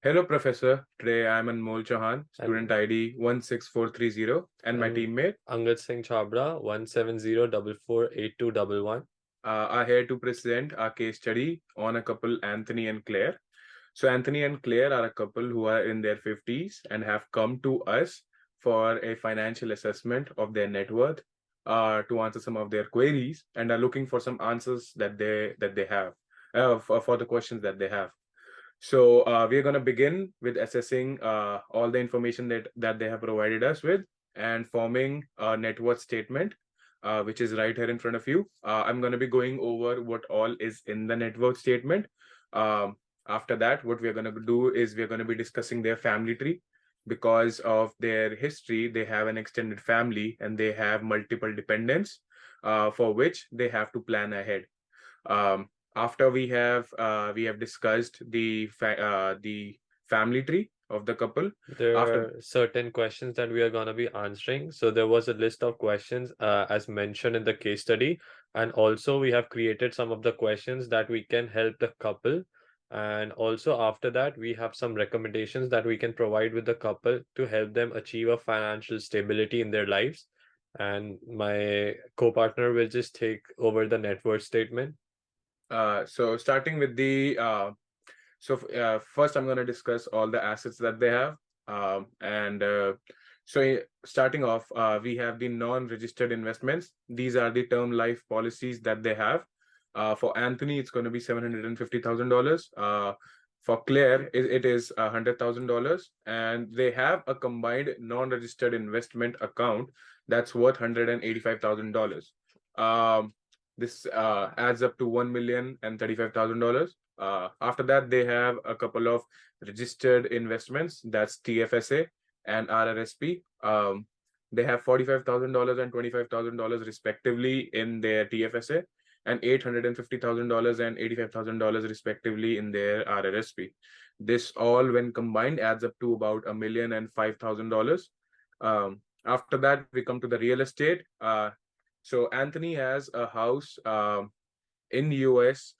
Hello, Professor. Today I'm Anmol Chauhan, student And ID 16430, and my and teammate Angad Singh Chhabra 170448211. are here to present our case study on a couple, Anthony and Claire. So, Anthony and Claire are a couple who are in their 50s and have come to us for a financial assessment of their net worth to answer some of their queries and are looking for some answers that they have for the questions that they have. So we're going to begin with assessing all the information that they have provided us with and forming a net worth statement, which is right here in front of you. I'm going to be going over what all is in the net worth statement. Um, After that, what we're going to do is we're going to be discussing their family tree. Because of their history, they have an extended family and they have multiple dependents for which they have to plan ahead. After we have discussed the family tree of the couple. There After are certain questions that we are going to be answering. So there was a list of questions as mentioned in the case study. And also we have created some of the questions that we can help the couple. And also after that, we have some recommendations that we can provide with the couple to help them achieve a financial stability in their lives. And my co-partner will just take over the net worth statement. so starting with the first I'm going to discuss all the assets that they have. And starting off, we have the non-registered investments. These are the term life policies that they have. For Anthony, it's going to be $750,000. For Claire, it is $100,000, and they have a combined non-registered investment account that's worth $185,000. This adds up to $1,035,000. After that, they have a couple of registered investments, that's TFSA and RRSP. They have $45,000 and $25,000 respectively in their TFSA, and $850,000 and $85,000 respectively in their RRSP. This all, when combined, adds up to about $1,005,000. After that, we come to the real estate. So Anthony has a house in US,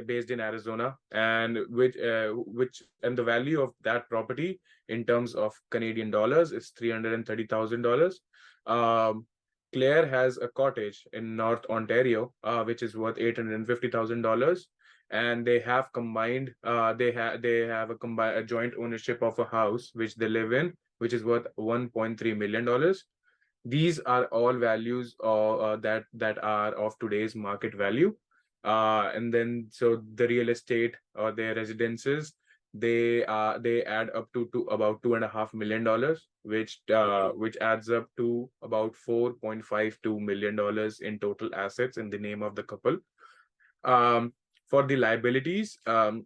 based in Arizona, and and the value of that property in terms of Canadian dollars is $330,000. Claire has a cottage in North Ontario, which is worth $850,000, and they have combined they have a joint ownership of a house which they live in, which is worth $1.3 million. These are all values that are of today's market value. And then so the real estate or their residences, they add up to about $2.5 million, which adds up to about $4.52 million in total assets in the name of the couple. For the liabilities, from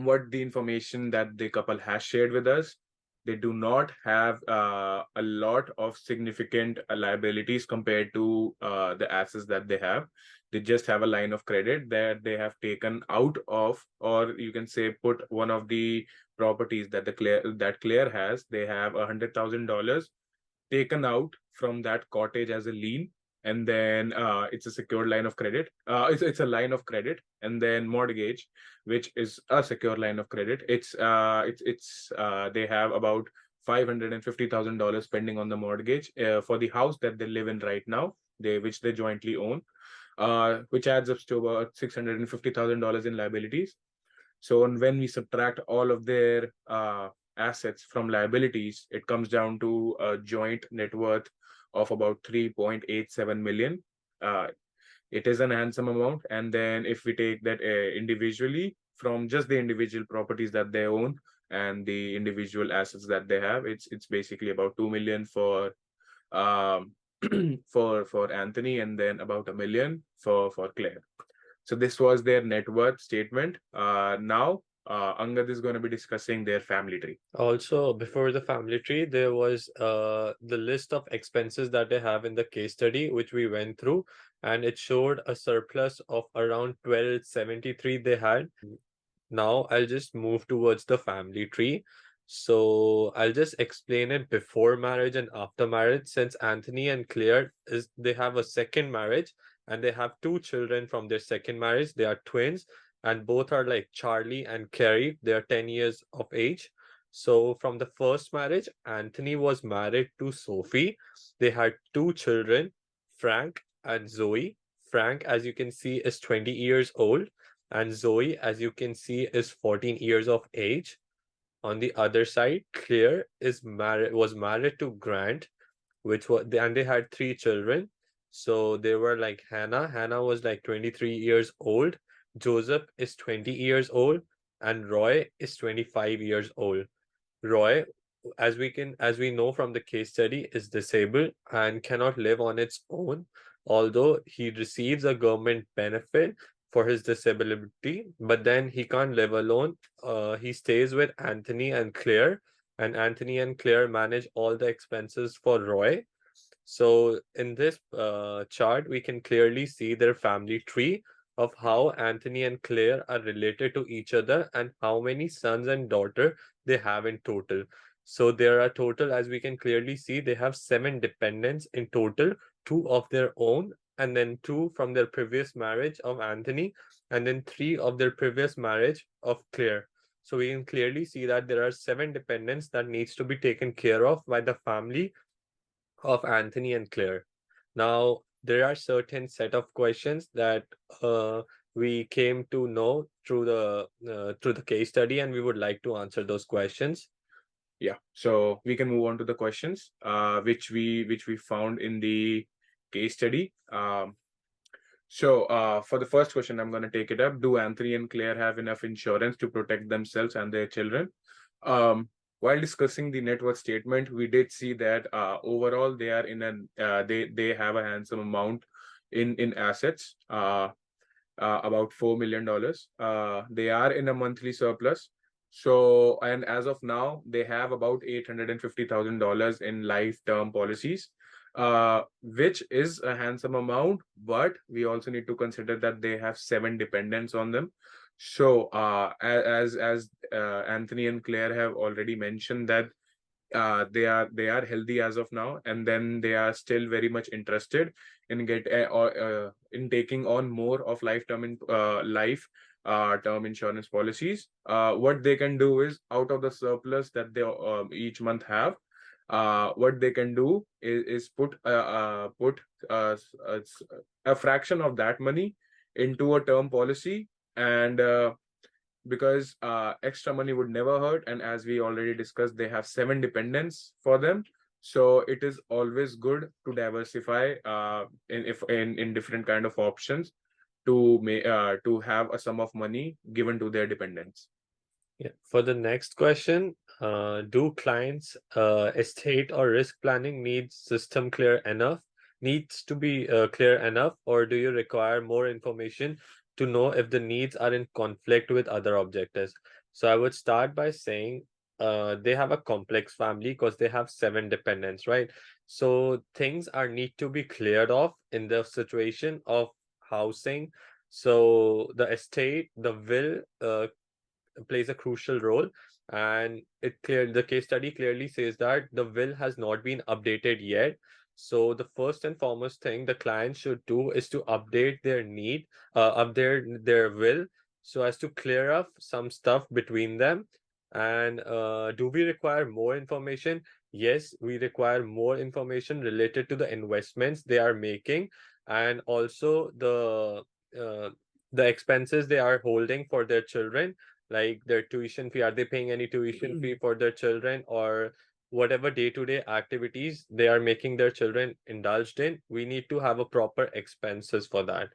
what the information that the couple has shared with us, they do not have a lot of significant liabilities compared to the assets that they have. They just have a line of credit that they have taken out of, or you can say, put one of the properties that Claire has. They have $100,000 taken out from that cottage as a lien, and then it's a secured line of credit. It's a line of credit, and then mortgage, which is a secure line of credit. They have about $550,000 pending on the mortgage for the house that they live in right now, which they jointly own, which adds up to about $650,000 in liabilities. So when we subtract all of their assets from liabilities, it comes down to a joint net worth of about 3.87 million. Uh, it is an handsome amount. And then if we take that individually from just the individual properties that they own and the individual assets that they have, it's basically about 2 million for um for Anthony, and then about $1 million for Claire. So this was their net worth statement. Now Angad is going to be discussing their family tree. Also, before the family tree, there was the list of expenses that they have in the case study, which we went through, and it showed a surplus of around 1273 they had. Now I'll just move towards the family tree. So I'll just explain it before marriage and after marriage, since Anthony and Claire they have a second marriage and they have two children from their second marriage. They are twins, and both are like Charlie and Carrie. They are 10 years of age. So from the first marriage, Anthony was married to Sophie. They had two children, Frank and Zoe. Frank, as you can see, is 20 years old, and Zoe, as you can see, is 14 years of age. On the other side, Claire was married to Grant, which was and they had three children. So they were like Hannah. Hannah was like 23 years old. Joseph is 20 years old, and Roy is 25 years old. Roy, as we know from the case study, is disabled and cannot live on its own, although he receives a government benefit for his disability, but then he can't live alone. He stays with Anthony and Claire, and Anthony and Claire manage all the expenses for Roy. So in this chart, we can clearly see their family tree of how Anthony and Claire are related to each other and how many sons and daughter they have in total. So there are total, as we can clearly see, they have seven dependents in total, two of their own, and then two from their previous marriage of Anthony, and then three of their previous marriage of Claire. So we can clearly see that there are seven dependents that needs to be taken care of by the family of Anthony and Claire. Now, there are certain set of questions that we came to know through the case study, and we would like to answer those questions. Yeah, so we can move on to the questions, which we found in the case study. For the first question, I'm going to take it up. Do Anthony and Claire have enough insurance to protect themselves and their children? While discussing the net worth statement, we did see that overall they are in an they have a handsome amount in assets, about $4 million. They are in a monthly surplus. So, and as of now, they have about $850,000 in life term policies, which is a handsome amount, but we also need to consider that they have seven dependents on them. So, as Anthony and Claire have already mentioned that they are healthy as of now, and then they are still very much interested in in taking on more of life term insurance policies. What they can do is, out of the surplus that they each month have, what they can do is put a fraction of that money into a term policy, and because extra money would never hurt, and as we already discussed, they have seven dependents for them. So it is always good to diversify in different kind of options to have a sum of money given to their dependents. Yeah. For the next question, do clients estate or risk planning needs to be clear enough, or do you require more information to know if the needs are in conflict with other objectives? So I would start by saying they have a complex family because they have seven dependents, right? So things are need to be cleared off in the situation of housing. So the estate, the will, plays a crucial role, and the case study clearly says that the will has not been updated yet. So the first and foremost thing the client should do is to update their will, so as to clear up some stuff between them. And do we require more information? Yes, we require more information related to the investments they are making, and also uh, the expenses they are holding for their children, like their tuition fee. Are they paying any tuition fee for their children, or whatever day-to-day activities they are making their children indulged in? We need to have a proper expenses for that.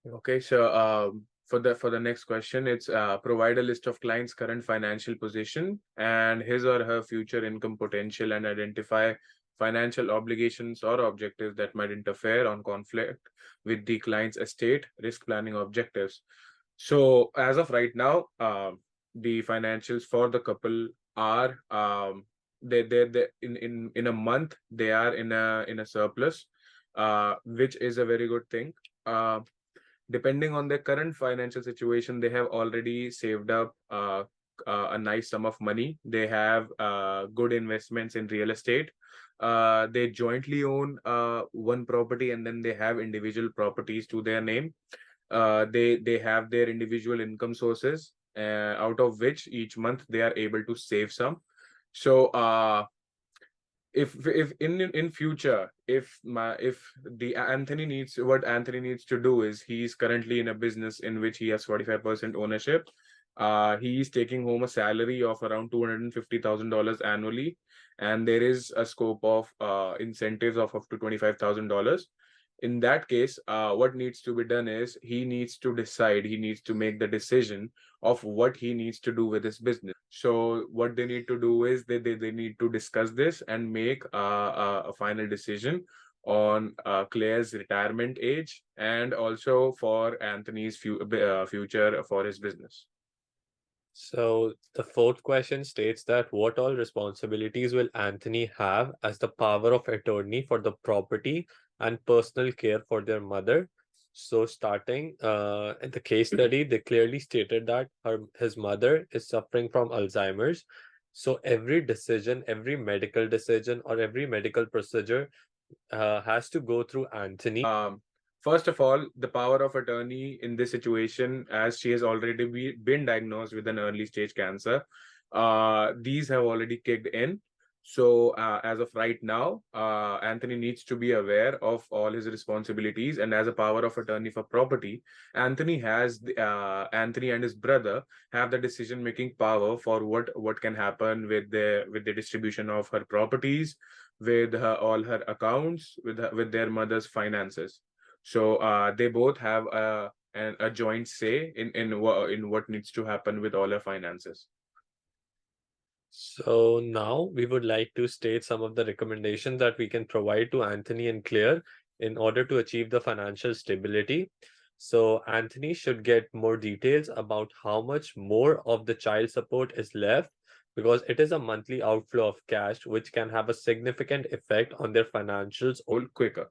Okay, so for the next question, it's provide a list of clients' current financial position and his or her future income potential, and identify financial obligations or objectives that might interfere on conflict with the client's estate risk planning objectives. So as of right now, the financials for the couple are they in a month they are in a surplus, which is a very good thing. Depending on their current financial situation, they have already saved up a nice sum of money. They have good investments in real estate. They jointly own one property, and then they have individual properties to their name. They have their individual income sources, out of which each month they are able to save some. So if in future, if the Anthony needs, what Anthony needs to do is, he's currently in a business in which he has 45% ownership. He is taking home a salary of around $250,000 annually, and there is a scope of incentives of up to $25,000. In that case, what needs to be done is, he needs to make the decision of what he needs to do with his business. So what they need to do is, they need to discuss this and make a final decision on Claire's retirement age, and also for Anthony's future for his business. So the fourth question states that what all responsibilities will Anthony have as the power of attorney for the property and personal care for their mother? So starting in the case study, they clearly stated that his mother is suffering from Alzheimer's. So every decision, every medical decision or every medical procedure has to go through Anthony. First of all, the power of attorney in this situation, as she has already been diagnosed with an early stage cancer, these have already kicked in. So, as of right now, Anthony needs to be aware of all his responsibilities, and as a power of attorney for property, Anthony and his brother have the decision-making power for what can happen with the distribution of her properties, with all her accounts, with their mother's finances. So they both have a joint say in what needs to happen with all her finances. So now we would like to state some of the recommendations that we can provide to Anthony and Claire in order to achieve the financial stability. So Anthony should get more details about how much more of the child support is left, because it is a monthly outflow of cash which can have a significant effect on their financials. Quicker.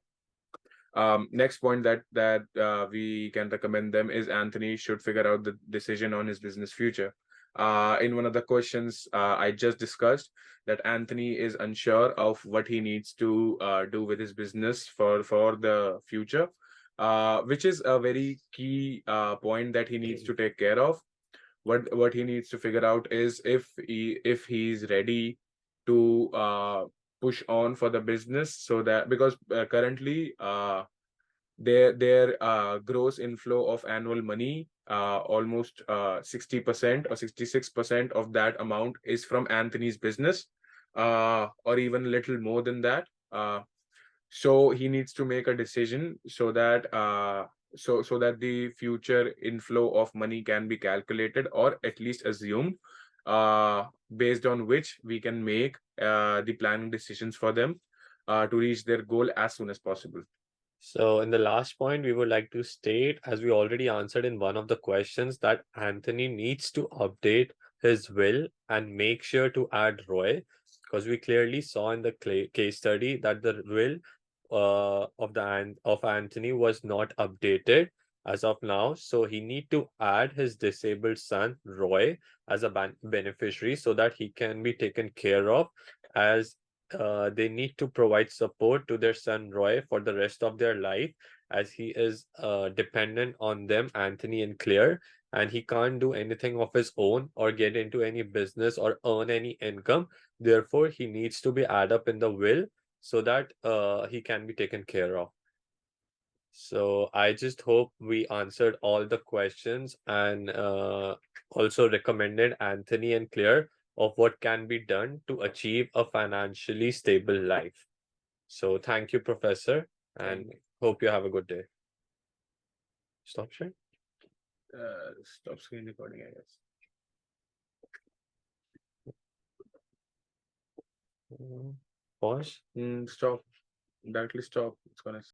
Next point that we can recommend them is, Anthony should figure out the decision on his business future. In one of the questions I just discussed, that Anthony is unsure of what he needs to do with his business for the future, which is a very key point that he needs to take care of. What he needs to figure out is, if he's ready to push on for the business, so that, because currently their gross inflow of annual money, almost 60% or 66% of that amount is from Anthony's business, or even little more than that. So he needs to make a decision, so that the future inflow of money can be calculated, or at least assumed, uh, based on which we can make the planning decisions for them to reach their goal as soon as possible. So, in the last point, we would like to state, as we already answered in one of the questions, that Anthony needs to update his will and make sure to add Roy, because we clearly saw in the case study that the will of Anthony was not updated as of now. So he need to add his disabled son Roy as a beneficiary so that he can be taken care of, as they need to provide support to their son Roy for the rest of their life, as he is dependent on them, Anthony and Claire, and he can't do anything of his own or get into any business or earn any income. Therefore, he needs to be added up in the will so that he can be taken care of. So I just hope we answered all the questions and also recommended Anthony and Claire of what can be done to achieve a financially stable life. So thank you, Professor, and hope you have a good day. Stop sharing. Stop screen recording, I guess. Pause. Stop. Directly stop. It's gonna